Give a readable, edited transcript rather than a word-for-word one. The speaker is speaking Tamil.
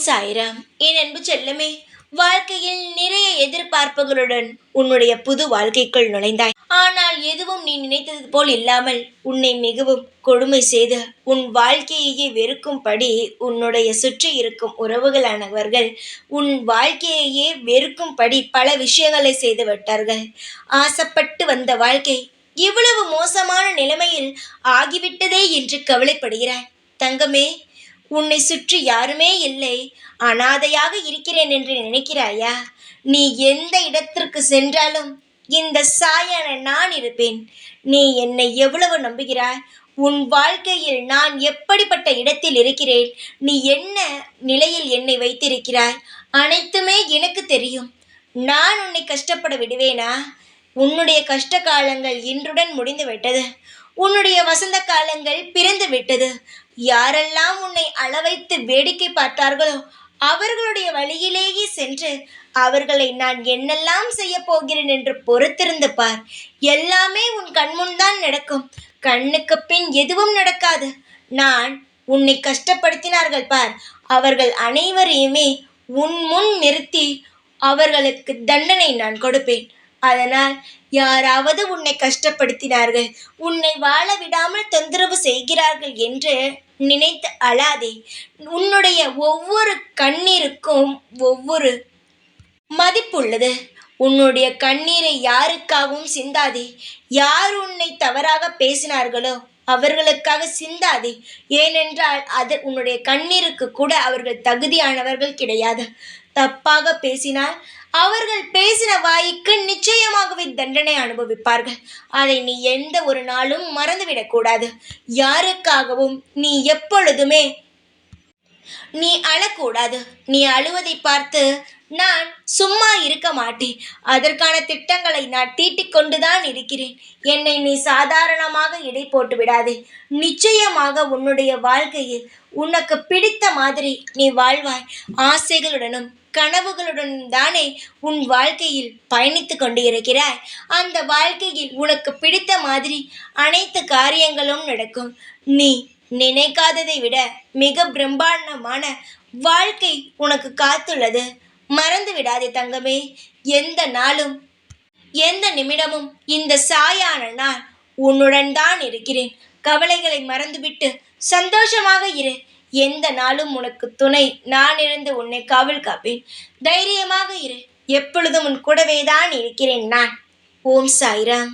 சாய்ராம். என் அன்பு செல்லமே, வாழ்க்கையில் நிறைய எதிர்பார்ப்புகளுடன் உன்னுடைய புது வாழ்க்கைக்குள் நுழைந்தாய். ஆனால் எதுவும் நீ நினைத்தது போல் இல்லாமல் உன்னை மிகவும் கொடுமை செய்து உன் வாழ்க்கையையே வெறுக்கும்படி உன்னுடைய சுற்றி இருக்கும் உறவுகளானவர்கள் உன் வாழ்க்கையையே வெறுக்கும்படி பல விஷயங்களை செய்து விட்டார்கள். ஆசைப்பட்டு வந்த வாழ்க்கை இவ்வளவு மோசமான நிலைமையில் ஆகிவிட்டதே என்று கவலைப்படுகிறாய். தங்கமே, உன்னை சுற்றி யாருமே இல்லை, அனாதையாக இருக்கிறேன் என்று நினைக்கிறாயா? நீ எந்த இடத்திற்கு சென்றாலும் இந்த சாயான நான் இருப்பேன். நீ என்னை எவ்வளவு நம்புகிறாய்? உன் வாழ்க்கையில் நான் எப்படிப்பட்ட இடத்தில் இருக்கிறேன், நீ என்ன நிலையில் என்னை வைத்திருக்கிறாய், அனைத்துமே எனக்கு தெரியும். நான் உன்னை கஷ்டப்பட விடுவேனா? உன்னுடைய கஷ்ட காலங்கள் இன்றுடன் முடிந்து விட்டது. உன்னுடைய வசந்த காலங்கள் பிறந்து விட்டது. யாரெல்லாம் உன்னை அளவைத்து வேடிக்கை பார்த்தார்களோ அவர்களுடைய வழியிலேயே சென்று அவர்களை நான் என்னெல்லாம் செய்ய போகிறேன் என்று பொறுத்திருந்து பார். எல்லாமே உன் கண்முன்தான் நடக்கும். கண்ணுக்கு பின் எதுவும் நடக்காது. நான் உன்னை கஷ்டப்படுத்தினார்கள் பார், அவர்கள் அனைவரையுமே உன் முன் நிறுத்தி அவர்களுக்கு தண்டனை நான் கொடுப்பேன். அதனால் யாராவது உன்னை கஷ்டப்படுத்தினார்கள், உன்னை வாழ விடாமல் தொந்தரவு செய்கிறார்கள் என்று நினைத்து அழாதே. உன்னுடைய ஒவ்வொரு கண்ணீருக்கும் ஒவ்வொரு மதிப்புள்ளது. உன்னுடைய கண்ணீரை யாருக்காகவும் சிந்தாதே. யார் உன்னை தவறாக பேசினார்களோ அவர்களுக்காக சிந்தாதே. ஏனென்றால் அது உன்னுடைய கண்ணீருக்கு கூட அவர்கள் தகுதியானவர்கள் கிடையாது. தப்பாக பேசினால் அவர்கள் பேசின வாய்க்கு நிச்சயமாகவே தண்டனை அனுபவிப்பார்கள். அதை நீ எந்த ஒரு நாளும் மறந்துவிடக்கூடாது. யாருக்காகவும் நீ எப்பொழுதுமே நீ அழக்கூடாது. நீ அழுவதை பார்த்து நான் சும்மா இருக்க மாட்டேன். அதற்கான திட்டங்களை நான் தீட்டிக் கொண்டுதான் இருக்கிறேன். என்னை நீ சாதாரணமாக இடை போட்டு விடாதே. நிச்சயமாக உன்னுடைய வாழ்க்கையில் உனக்கு பிடித்த மாதிரி நீ வாழ்வாய். ஆசைகளுடனும் கனவுகளுடன் தானே உன் வாழ்க்கையில் பயணித்து கொண்டு இருக்கிறாய். அந்த வாழ்க்கையில் உனக்கு பிடித்த மாதிரி அனைத்து காரியங்களும் நடக்கும். நீ நினைக்காததை விட மிக பிரம்மாண்டமான வாழ்க்கை உனக்கு காத்துள்ளது. மறந்து விடாதே தங்கமே. எந்த நாளும் எந்த நிமிடமும் இந்த சாயான நான் உன்னுடன் தான் இருக்கிறேன். கவலைகளை மறந்துவிட்டு சந்தோஷமாக இரு. எந்த நாளும் உனக்கு துணை நான் இருந்து உன்னை காவல் காப்பேன். தைரியமாக இரு. எப்பொழுதும் உன் கூடவே தான் இருக்கிறேன் நான். ஓம் சாய்ராம்.